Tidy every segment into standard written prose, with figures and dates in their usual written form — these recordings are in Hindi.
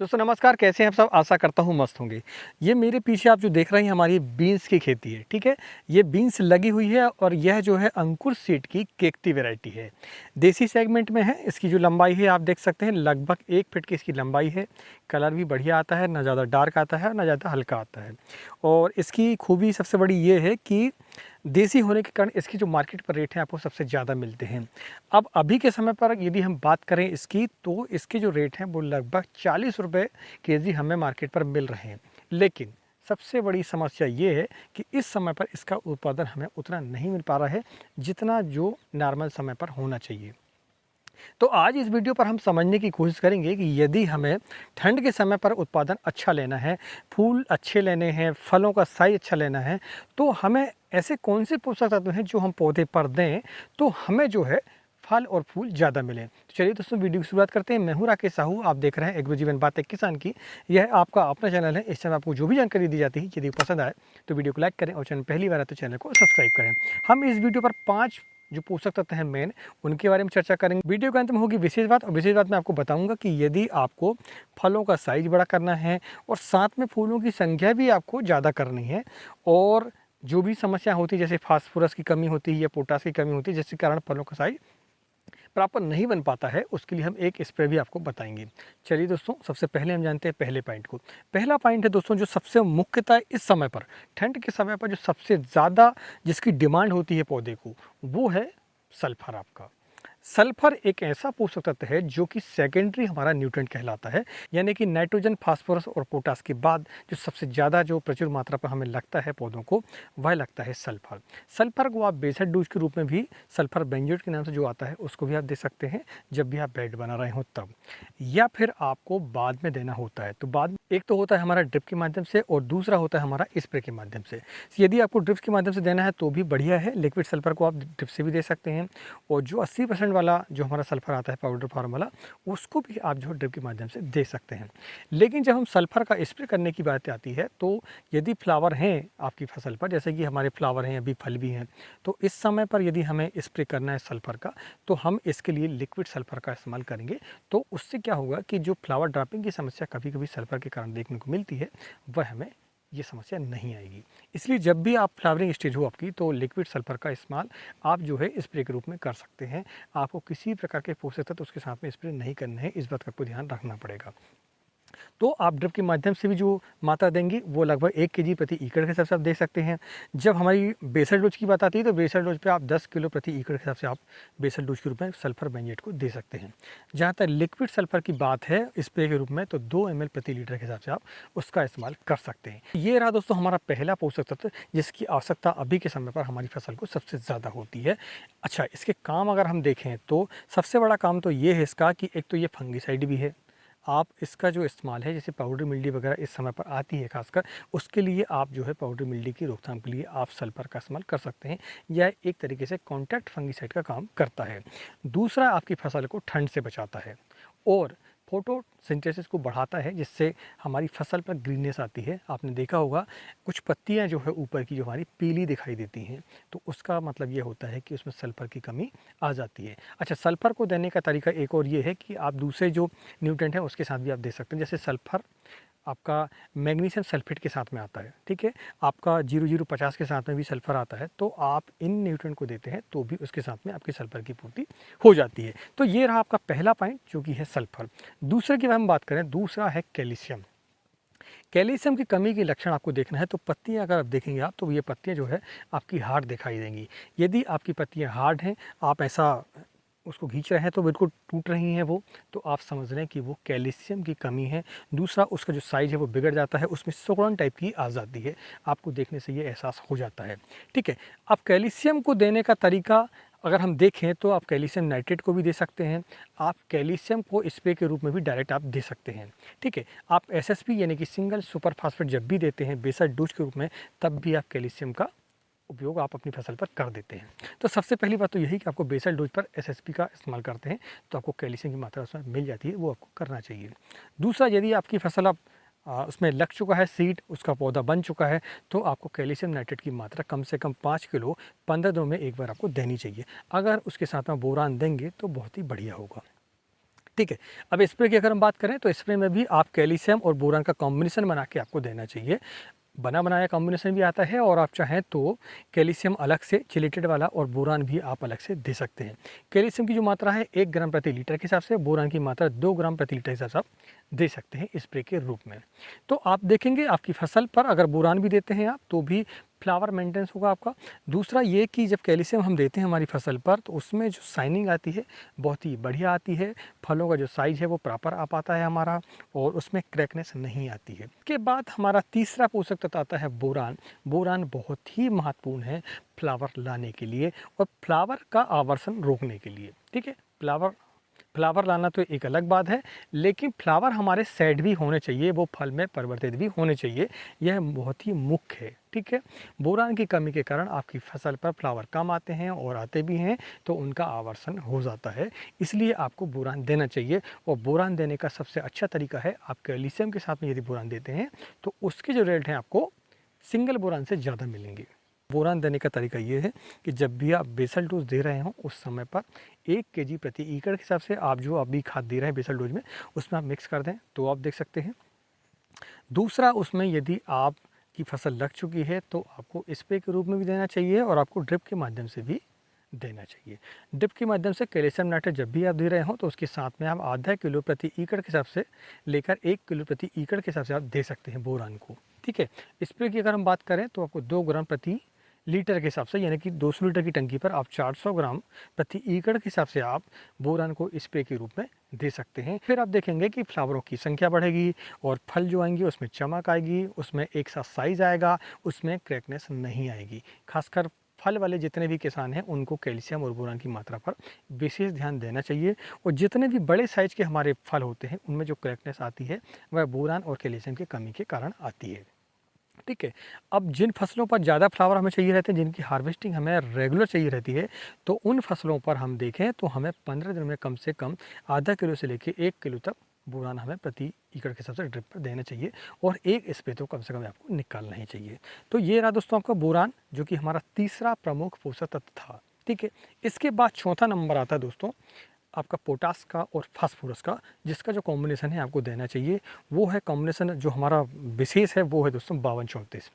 दोस्तों नमस्कार, कैसे हैं आप सब। आशा करता हूँ मस्त होंगे। ये मेरे पीछे आप जो देख रहे हैं हमारी बीन्स की खेती है, ठीक है। ये बीन्स लगी हुई है और यह जो है अंकुर सीड की केकती वैरायटी है। देसी सेगमेंट में है। इसकी जो लंबाई है आप देख सकते हैं, लगभग 1 फीट की इसकी लंबाई है। कलर भी बढ़िया आता है, ना ज़्यादा डार्क आता है ना ज़्यादा हल्का आता है। और इसकी खूबी सबसे बड़ी ये है कि देसी होने के कारण इसकी जो मार्केट पर रेट है आपको सबसे ज़्यादा मिलते हैं। अब अभी के समय पर यदि हम बात करें इसकी, तो इसके जो रेट हैं वो लगभग 40 रुपये केजी हमें मार्केट पर मिल रहे हैं। लेकिन सबसे बड़ी समस्या ये है कि इस समय पर इसका उत्पादन हमें उतना नहीं मिल पा रहा है जितना जो नॉर्मल समय पर होना चाहिए। तो आज इस वीडियो पर हम समझने की कोशिश करेंगे कि यदि हमें ठंड के समय पर उत्पादन अच्छा लेना है, फूल अच्छे लेने हैं, फलों का साइज अच्छा लेना है, तो हमें ऐसे कौन से पोषक तत्व हैं जो हम पौधे पर दें तो हमें जो है फल और फूल ज़्यादा मिलें। तो चलिए दोस्तों वीडियो की शुरुआत करते हैं। मैं हूँ राकेश साहू, आप देख रहे हैं एग्रो जीवन बातें किसान की। यह आपका अपना चैनल है। इस चैनल आपको जो भी जानकारी दी जाती है यदि पसंद आए तो वीडियो को लाइक करें और चैनल पहली बार है तो चैनल को सब्सक्राइब करें। हम इस वीडियो पर 5 जो पोषक तत्व हैं मेन, उनके बारे में चर्चा करेंगे। वीडियो के अंत में होगी विशेष बात, और विशेष बात मैं आपको बताऊंगा कि यदि आपको फलों का साइज बड़ा करना है और साथ में फूलों की संख्या भी आपको ज़्यादा करनी है, और जो भी समस्या होती है जैसे फास्फोरस की कमी होती है या पोटास की कमी होती है जिसके कारण फलों का साइज प्रॉपर नहीं बन पाता है, उसके लिए हम एक स्प्रे भी आपको बताएंगे। चलिए दोस्तों, सबसे पहले हम जानते हैं पहले पॉइंट को। पहला पॉइंट है दोस्तों जो सबसे मुख्यतः इस समय पर, ठंड के समय पर जो सबसे ज़्यादा जिसकी डिमांड होती है पौधे को, वो है सल्फर। आपका सल्फर एक ऐसा पोषक तत्व है जो कि सेकेंडरी हमारा न्यूट्रिएंट कहलाता है, यानी कि नाइट्रोजन, फास्फोरस और पोटास के बाद जो सबसे ज़्यादा जो प्रचुर मात्रा पर हमें लगता है पौधों को, वह लगता है सल्फर। सल्फर को आप बेसल डोज के रूप में भी, सल्फर बेंजोएट के नाम से जो आता है उसको भी आप दे सकते हैं जब भी आप बेड बना रहे हो तब, या फिर आपको बाद में देना होता है। तो बाद एक तो होता है हमारा ड्रिप के माध्यम से और दूसरा होता है हमारा स्प्रे के माध्यम से। यदि आपको ड्रिप के माध्यम से देना है तो भी बढ़िया है, लिक्विड सल्फर को आप ड्रिप से भी दे सकते हैं। और जो 80% वाला जो हमारा सल्फर आता है पाउडर फॉर्म वाला, उसको भी आप जो ड्रिप के माध्यम से दे सकते हैं। लेकिन जब हम सल्फर का स्प्रे करने की बात आती है, तो यदि फ्लावर हैं आपकी फसल पर, जैसे कि हमारे फ्लावर हैं, अभी फल भी हैं, तो इस समय पर यदि हमें स्प्रे करना है सल्फर का, तो हम इसके लिए लिक्विड सल्फर का इस्तेमाल करेंगे। तो उससे क्या होगा कि जो फ्लावर ड्रॉपिंग की समस्या कभी कभी सल्फर के कारण देखने को मिलती है, वह हमें ये समस्या नहीं आएगी। इसलिए जब भी आप फ्लावरिंग स्टेज हो आपकी, तो लिक्विड सल्फर का इस्तेमाल आप जो है स्प्रे के रूप में कर सकते हैं। आपको किसी प्रकार के पोषक तत्व उसके साथ में स्प्रे नहीं करने हैं, इस बात का आपको ध्यान रखना पड़ेगा। तो आप ड्रिप के माध्यम से भी जो मात्रा देंगे वो लगभग 1 केजी प्रति एकड़ के हिसाब से आप दे सकते हैं। जब हमारी बेसल डोज की बात आती है तो बेसल डोज पे आप 10 किलो प्रति एकड़ के हिसाब से आप बेसल डोज के रूप में सल्फर बेंजेट को दे सकते हैं। जहाँ तक लिक्विड सल्फर की बात है स्प्रे के रूप में, तो 2 ml प्रति लीटर के हिसाब से आप उसका इस्तेमाल कर सकते हैं। ये रहा दोस्तों हमारा पहला पोषक तत्व जिसकी आवश्यकता अभी के समय पर हमारी फसल को सबसे ज़्यादा होती है। अच्छा, इसके काम अगर हम देखें तो सबसे बड़ा काम तो ये है इसका कि एक तो ये फंगिसाइड भी है। आप इसका जो इस्तेमाल है, जैसे पाउडर मिल्डी वगैरह इस समय पर आती है खासकर, उसके लिए आप जो है पाउडर मिल्डी की रोकथाम के लिए आप सल्फर का इस्तेमाल कर सकते हैं। यह एक तरीके से कॉन्टैक्ट फंगिसाइड का काम करता है। दूसरा, आपकी फसल को ठंड से बचाता है और फोटोसिंथेसिस को बढ़ाता है, जिससे हमारी फसल पर ग्रीननेस आती है। आपने देखा होगा कुछ पत्तियां जो है ऊपर की जो हमारी पीली दिखाई देती हैं, तो उसका मतलब ये होता है कि उसमें सल्फर की कमी आ जाती है। अच्छा, सल्फर को देने का तरीका एक और ये है कि आप दूसरे जो न्यूट्रिएंट हैं उसके साथ भी आप दे सकते हैं। जैसे सल्फर आपका मैग्नीशियम सल्फेट के साथ में आता है, ठीक है। आपका 0050 के साथ में भी सल्फर आता है, तो आप इन न्यूट्रिएंट को देते हैं तो भी उसके साथ में आपकी सल्फर की पूर्ति हो जाती है। तो ये रहा आपका पहला पॉइंट जो कि है सल्फर। दूसरे की हम बात करें, दूसरा है कैल्शियम। कैल्शियम की कमी के लक्षण आपको देखना है तो पत्तियां अगर आप देखेंगे आप, तो ये पत्तियां जो है आपकी हार्ड दिखाई देंगी। यदि आपकी पत्तियां हार्ड हैं, आप ऐसा उसको खींच रहे हैं तो बिल्कुल टूट रही हैं वो, तो आप समझ रहे हैं कि वो कैल्शियम की कमी है। दूसरा, उसका जो साइज़ है वो बिगड़ जाता है, उसमें सिकुड़न टाइप की आ जाती है, आपको देखने से ये एहसास हो जाता है, ठीक है। अब कैल्शियम को देने का तरीका अगर हम देखें तो आप कैल्शियम नाइट्रेट को भी दे सकते हैं, आप कैल्शियम को स्प्रे के रूप में भी डायरेक्ट आप दे सकते हैं, ठीक है। आप एसएसपी यानी कि सिंगल सुपर फास्फेट जब भी देते हैं बेसल डोज के रूप में, तब भी आप कैल्शियम का उपयोग आप अपनी फसल पर कर देते हैं। तो सबसे पहली बात तो यही कि आपको बेसल डोज पर एसएसपी का इस्तेमाल करते हैं तो आपको कैल्शियम की मात्रा उसमें मिल जाती है, वो आपको करना चाहिए। दूसरा, यदि आपकी फसल अब उसमें लग चुका है सीड, उसका पौधा बन चुका है, तो आपको कैल्शियम नाइट्रेट की मात्रा कम से कम 5 किलो 15 दिनों में एक बार आपको देनी चाहिए। अगर उसके साथ में बोरान देंगे तो बहुत ही बढ़िया होगा। ठीक है। अब स्प्रे की अगर हम बात करें तो स्प्रे में भी आप कैल्शियम और बोरान का कॉम्बिनेशन बना के आपको देना चाहिए। बना बनाया कॉम्बिनेशन भी आता है और आप चाहें तो कैल्शियम अलग से चिलेटेड वाला और बोरान भी आप अलग से दे सकते हैं। कैल्शियम की जो मात्रा है 1 ग्राम प्रति लीटर के हिसाब से, बोरान की मात्रा 2 ग्राम प्रति लीटर के हिसाब से आप दे सकते हैं स्प्रे के रूप में। तो आप देखेंगे आपकी फसल पर अगर बोरान भी देते हैं आप तो भी फ्लावर मेंटेनेंस होगा आपका। दूसरा ये कि जब कैल्शियम हम देते हैं हमारी फसल पर तो उसमें जो शाइनिंग आती है बहुत ही बढ़िया आती है, फलों का जो साइज़ है वो प्रॉपर आ पाता है हमारा और उसमें क्रैकनेस नहीं आती है। इसके बाद हमारा तीसरा पोषक तत्व आता है बोरान। बोरान बहुत ही महत्वपूर्ण है फ्लावर लाने के लिए और फ्लावर का आवर्षण रोकने के लिए। ठीक है, फ्लावर लाना तो एक अलग बात है, लेकिन फ्लावर हमारे सेट भी होने चाहिए, वो फल में परिवर्तित भी होने चाहिए, यह बहुत ही मुख्य है। ठीक है, बोरान की कमी के कारण आपकी फसल पर फ्लावर कम आते हैं और आते भी हैं तो उनका आवर्षण हो जाता है, इसलिए आपको बोरान देना चाहिए। और बोरान देने का सबसे अच्छा तरीका है आप कैल्शियम के साथ में यदि बोरान देते हैं तो उसके जो रेट हैं आपको सिंगल बोरान से ज़्यादा मिलेंगे। बोरान देने का तरीका ये है कि जब भी आप बेसल डोज दे रहे हों उस समय पर 1 केजी प्रति एकड़ के हिसाब से आप जो अभी खाद दे रहे हैं बेसल डोज में उसमें आप मिक्स कर दें तो आप देख सकते हैं। दूसरा, उसमें यदि आपकी फसल लग चुकी है तो आपको स्प्रे के रूप में भी देना चाहिए और आपको ड्रिप के माध्यम से भी देना चाहिए। ड्रिप के माध्यम से कैल्शियम नाइट्रेट जब भी आप दे रहे हों तो उसके साथ में आप आधा किलो प्रति एकड़ के हिसाब से लेकर 1 किलो प्रति एकड़ के हिसाब से आप दे सकते हैं बोरान को। ठीक है, स्प्रे की अगर हम बात करें तो आपको 2 ग्राम प्रति लीटर के हिसाब से, यानी कि 200 लीटर की टंकी पर आप 400 ग्राम प्रति एकड़ के हिसाब से आप बोरान को स्प्रे के रूप में दे सकते हैं। फिर आप देखेंगे कि फ्लावरों की संख्या बढ़ेगी और फल जो आएंगे उसमें चमक आएगी, उसमें एक सा साइज आएगा, उसमें क्रैकनेस नहीं आएगी। खासकर फल वाले जितने भी किसान हैं उनको कैल्शियम और बोरान की मात्रा पर विशेष ध्यान देना चाहिए। और जितने भी बड़े साइज के हमारे फल होते हैं उनमें जो क्रैकनेस आती है वह बोरान और कैल्शियम की कमी के कारण आती है। ठीक है, अब जिन फसलों पर ज़्यादा फ्लावर हमें चाहिए रहते हैं, जिनकी हार्वेस्टिंग हमें रेगुलर चाहिए रहती है, तो उन फसलों पर हम देखें तो हमें 15 दिन में कम से कम आधा किलो से लेकर 1 किलो तक बोरान हमें प्रति एकड़ के हिसाब से ड्रिप पर देना चाहिए और एक स्प्रे तो कम से कम आपको निकालना ही चाहिए। तो ये रहा दोस्तों आपका बोरान, जो कि हमारा तीसरा प्रमुख पोषक तत्व था। ठीक है, इसके बाद चौथा नंबर आता है दोस्तों आपका पोटास का और फास्फोरस का, जिसका जो कॉम्बिनेशन है आपको देना चाहिए वो है कॉम्बिनेशन जो हमारा विशेष है वो है दोस्तों 52-34।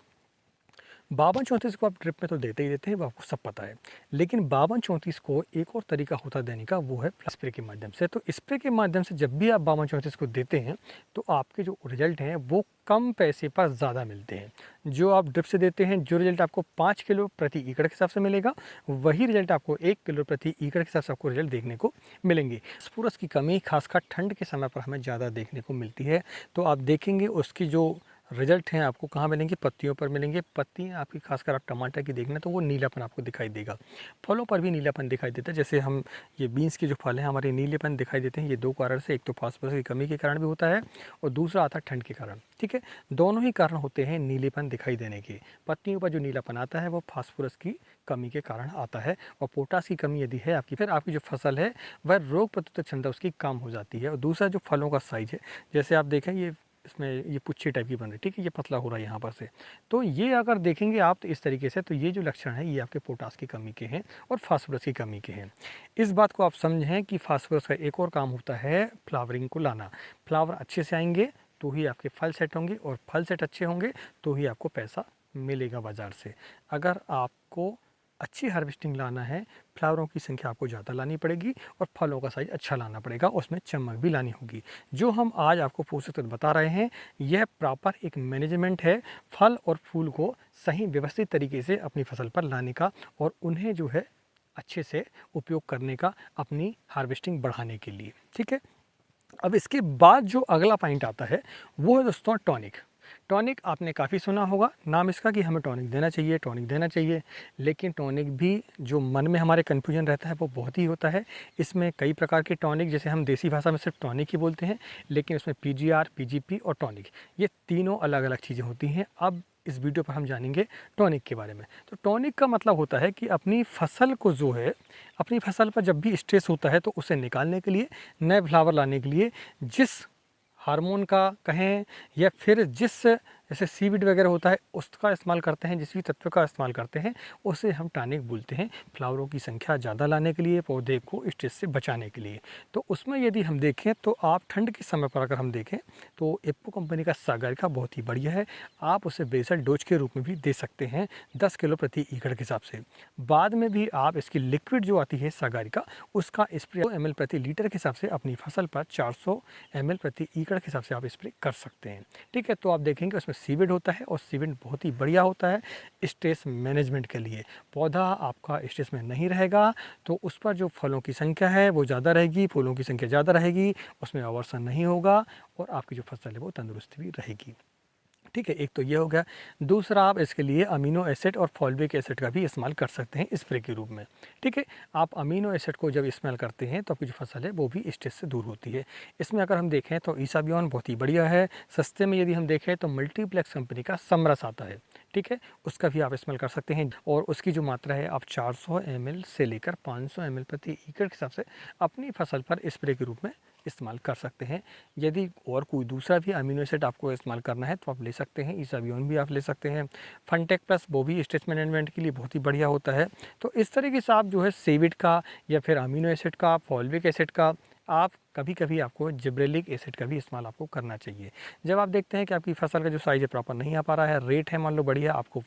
52-34 को आप ड्रिप में तो देते ही देते हैं, वो आपको सब पता है, लेकिन 52-34 को एक और तरीका होता है देने का, वो है स्प्रे के माध्यम से। तो स्प्रे के माध्यम से जब भी आप 52-34 को देते हैं तो आपके जो रिजल्ट हैं वो कम पैसे पर ज़्यादा मिलते हैं। जो आप ड्रिप से देते हैं जो रिजल्ट आपको 5 किलो प्रति एकड़ के हिसाब से मिलेगा, वही रिजल्ट आपको 1 किलो प्रति एकड़ के हिसाब से आपको रिजल्ट देखने को मिलेंगे। फास्फोरस की कमी खासकर ठंड के समय पर हमें ज़्यादा देखने को मिलती है, तो आप देखेंगे उसकी जो रिजल्ट हैं आपको कहाँ मिलेंगे, पत्तियों पर मिलेंगे। पत्तियाँ आपकी खासकर आप टमाटर की देखना तो वो नीलापन आपको दिखाई देगा। फलों पर भी नीलापन दिखाई देता है, जैसे हम ये बीन्स के जो फल हैं हमारे नीलेपन दिखाई देते हैं। ये 2 कारण से, एक तो फास्फोरस की कमी के कारण भी होता है और दूसरा आता है ठंड के कारण। ठीक है, दोनों ही कारण होते हैं नीलेपन दिखाई देने के। पत्तियों पर जो नीलापन आता है वो फास्फोरस की कमी के कारण आता है और पोटास की कमी यदि है आपकी, फिर आपकी जो फसल है वह रोग प्रतिरोधक क्षमता उसकी कम हो जाती है। और दूसरा जो फलों का साइज है, जैसे आप देखें ये इसमें ये पुच्छी टाइप की बन रही, ठीक है, ये पतला हो रहा है यहाँ पर से, तो ये अगर देखेंगे आप तो इस तरीके से, तो ये जो लक्षण है ये आपके पोटास की कमी के हैं और फास्फोरस की कमी के हैं। इस बात को आप समझें कि फास्फोरस का एक और काम होता है फ्लावरिंग को लाना। फ्लावर अच्छे से आएंगे तो ही आपके फल सेट होंगे और फल सेट अच्छे होंगे तो ही आपको पैसा मिलेगा बाज़ार से। अगर आपको अच्छी हार्वेस्टिंग लाना है, फ्लावरों की संख्या आपको ज़्यादा लानी पड़ेगी और फलों का साइज अच्छा लाना पड़ेगा, उसमें चमक भी लानी होगी। जो हम आज आपको पोषक तत्व बता रहे हैं यह प्रॉपर एक मैनेजमेंट है फल और फूल को सही व्यवस्थित तरीके से अपनी फसल पर लाने का और उन्हें जो है अच्छे से उपयोग करने का अपनी हार्वेस्टिंग बढ़ाने के लिए। ठीक है, अब इसके बाद जो अगला पॉइंट आता है वो है दोस्तों टॉनिक। टॉनिक आपने काफ़ी सुना होगा नाम इसका कि हमें टॉनिक देना चाहिए, टॉनिक देना चाहिए, लेकिन टॉनिक भी जो मन में हमारे कन्फ्यूजन रहता है वो बहुत ही होता है। इसमें कई प्रकार के टॉनिक, जैसे हम देसी भाषा में सिर्फ टॉनिक ही बोलते हैं, लेकिन उसमें पीजीआर, पीजीपी और टॉनिक, ये तीनों अलग अलग चीज़ें होती हैं। अब इस वीडियो पर हम जानेंगे टॉनिक के बारे में। तो टॉनिक का मतलब होता है कि अपनी फसल को जो है, अपनी फसल पर जब भी स्ट्रेस होता है तो उसे निकालने के लिए, नए फ्लावर लाने के लिए जिस हार्मोन का कहें या फिर जिस जैसे सीवीड वगैरह होता है उसका इस्तेमाल करते हैं, जिस भी तत्व का इस्तेमाल करते हैं उसे हम टॉनिक बोलते हैं, फ्लावरों की संख्या ज़्यादा लाने के लिए, पौधे को स्ट्रेस से बचाने के लिए। तो उसमें यदि हम देखें तो आप ठंड के समय पर अगर हम देखें तो एप्पो कंपनी का सागरिका बहुत ही बढ़िया है। आप उसे बेसल डोज के रूप में भी दे सकते हैं 10 किलो प्रति एकड़ के हिसाब से। बाद में भी आप इसकी लिक्विड जो आती है सागरिका, उसका स्प्रे 100 ml प्रति लीटर के हिसाब से अपनी फसल पर 400 ml प्रति एकड़ के हिसाब से आप स्प्रे कर सकते हैं। ठीक है, तो आप देखेंगे उसमें सीविड होता है और सीविड बहुत ही बढ़िया होता है स्ट्रेस मैनेजमेंट के लिए। पौधा आपका स्ट्रेस में नहीं रहेगा तो उस पर जो फलों की संख्या है वो ज़्यादा रहेगी, फूलों की संख्या ज़्यादा रहेगी, उसमें आवर्षण नहीं होगा और आपकी जो फसल है वो तंदुरुस्त भी रहेगी। ठीक है, एक तो ये हो गया। दूसरा, आप इसके लिए अमीनो एसिड और फॉल्विक एसिड का भी इस्तेमाल कर सकते हैं स्प्रे के रूप में। ठीक है, आप अमीनो एसिड को जब इस्तेमाल करते हैं तो आपकी जो फसल है वो भी स्ट्रेस से दूर होती है। इसमें अगर हम देखें तो ईसाबियोन बहुत ही बढ़िया है। सस्ते में यदि हम देखें तो मल्टीप्लेक्स कंपनी का समरस आता है। ठीक है, उसका भी आप इस्तेमाल कर सकते हैं और उसकी जो मात्रा है आप 400 ml से लेकर 500 ml प्रति एकड़ के हिसाब से अपनी फसल पर स्प्रे के रूप में इस्तेमाल कर सकते हैं। यदि और कोई दूसरा भी अमीनो एसिड आपको इस्तेमाल करना है तो आप ले सकते हैं, ईसाबियोन भी आप ले सकते हैं। फनटेक प्लस वो भी स्ट्रेस मैनेजमेंट के लिए बहुत ही बढ़िया होता है। तो इस तरीके से आप जो है सीविड का या फिर अमीनो एसिड का, फॉल्विक एसिड का, आप कभी कभी आपको जिब्रेलिक एसिड का भी इस्तेमाल आपको करना चाहिए। जब आप देखते हैं कि आपकी फसल का जो साइज़ है प्रॉपर नहीं आ पा रहा है, रेट है मान लो बढ़िया, आपको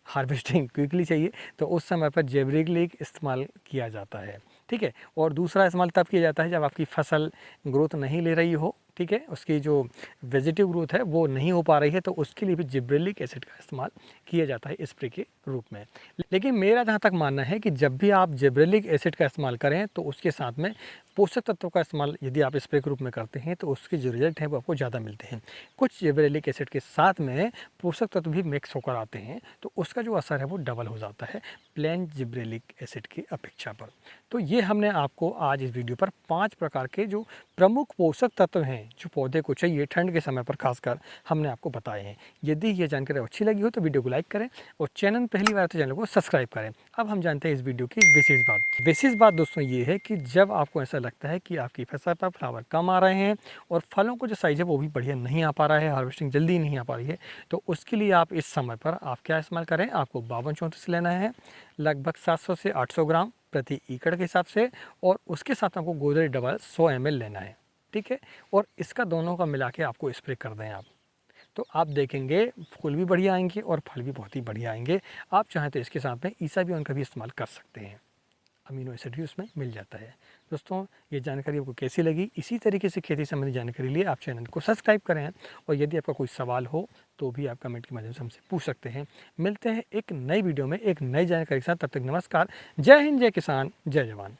हार्वेस्टिंग क्विकली चाहिए, तो उस समय पर जिब्रेलिक इस्तेमाल किया जाता है। ठीक है, और दूसरा इस्तेमाल तब किया जाता है जब आपकी फसल ग्रोथ नहीं ले रही हो। ठीक है, उसकी जो वेजिटेटिव ग्रोथ है वो नहीं हो पा रही है, तो उसके लिए भी जिब्रेलिक एसिड का इस्तेमाल किया जाता है स्प्रे के रूप में। लेकिन मेरा जहाँ तक मानना है कि जब भी आप जिब्रेलिक एसिड का इस्तेमाल करें तो उसके साथ में पोषक तत्वों का इस्तेमाल यदि आप स्प्रे के रूप में करते हैं तो उसके जो रिजल्ट हैं वो आपको ज़्यादा मिलते हैं। कुछ जिब्रेलिक एसिड के साथ में पोषक तत्व भी मिक्स होकर आते हैं तो उसका जो असर है वो डबल हो जाता है प्लेन जिब्रेलिक एसिड की अपेक्षा पर। तो ये हमने आपको आज इस वीडियो पर 5 प्रकार के जो प्रमुख पोषक तत्व हैं जो पौधे को चाहिए ठंड के समय पर खासकर, हमने आपको बताए हैं। यदि ये जानकारी अच्छी लगी हो तो वीडियो को लाइक करें और चैनल पहली बार तो चैनल को सब्सक्राइब करें। अब हम जानते हैं इस वीडियो की विशेष बात दोस्तों ये है कि जब आपको ऐसा लगता है कि आपकी फसल पर फ्लावर कम आ रहे हैं और फलों को जो साइज़ है वो भी बढ़िया नहीं आ पा रहा है, हार्वेस्टिंग जल्दी नहीं आ पा रही है, तो उसके लिए आप इस समय पर आप क्या इस्तेमाल करें, आपको 5234 लेना है लगभग 700 से 800 ग्राम प्रति एकड़ के हिसाब से, और उसके साथ आपको गोदरेज डबल 100 ml लेना है। ठीक है, और इसका दोनों का मिला के आपको स्प्रे कर दें आप, तो आप देखेंगे फूल भी बढ़िया आएंगे और फल भी बहुत ही बढ़िया आएंगे। आप चाहें तो इसके साथ में ईसाबियोन का भी इस्तेमाल कर सकते हैं, अमीनो एसिड भी उसमें मिल जाता है। दोस्तों, ये जानकारी आपको कैसी लगी? इसी तरीके से खेती संबंधी जानकारी लिए आप चैनल को सब्सक्राइब करें और यदि आपका कोई सवाल हो तो भी आप कमेंट के माध्यम से हमसे पूछ सकते हैं। मिलते हैं एक नई वीडियो में एक नई जानकारी के साथ, तब तक नमस्कार। जय हिंद, जय किसान, जय जवान।